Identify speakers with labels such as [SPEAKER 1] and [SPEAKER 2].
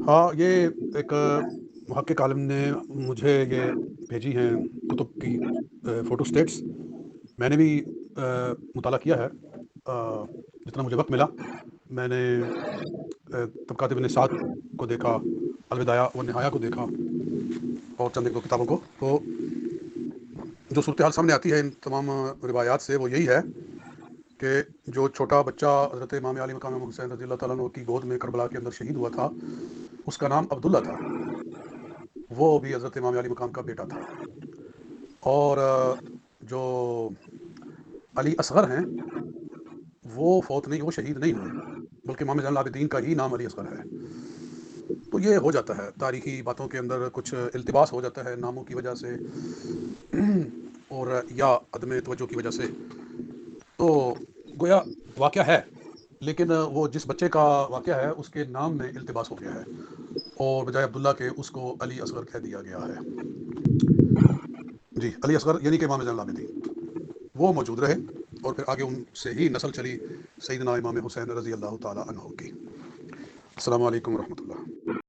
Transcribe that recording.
[SPEAKER 1] ہاں، یہ ایک محقق عالم نے مجھے یہ بھیجی ہیں کتب کی فوٹو اسٹیٹس۔ میں نے بھی مطالعہ کیا ہے، جتنا مجھے وقت ملا میں نے طبقات ابن سعد کو دیکھا، الوداع و نہایہ کو دیکھا، اور چند ایک دو کتابوں کو۔ تو جو صورتحال سامنے آتی ہے ان تمام روایات سے وہ یہی ہے کہ جو چھوٹا بچہ حضرت امام علی مقام حسین رضی اللہ تعالیٰ عنہ کی گود میں کربلا کے اندر شہید ہوا تھا، اس کا نام عبداللہ تھا، وہ بھی حضرت امام علی مقام کا بیٹا تھا۔ اور جو علی اصغر ہیں وہ فوت نہیں، وہ شہید نہیں ہوئے، بلکہ امام زین العابدین کا ہی نام علی اصغر ہے۔ تو یہ ہو جاتا ہے، تاریخی باتوں کے اندر کچھ التباس ہو جاتا ہے ناموں کی وجہ سے اور یا عدم توجہ کی وجہ سے، تو گویا واقعہ ہے، لیکن وہ جس بچے کا واقعہ ہے اس کے نام میں التباس ہو گیا ہے، اور بجائے عبداللہ کے اس کو علی اصغر کہہ دیا گیا ہے۔ جی، علی اصغر یعنی کہ امام زین العابدین وہ موجود رہے، اور پھر آگے ان سے ہی نسل چلی سیدنا امام حسین رضی اللہ تعالی عنہ کی۔ السلام علیکم ورحمۃ اللہ۔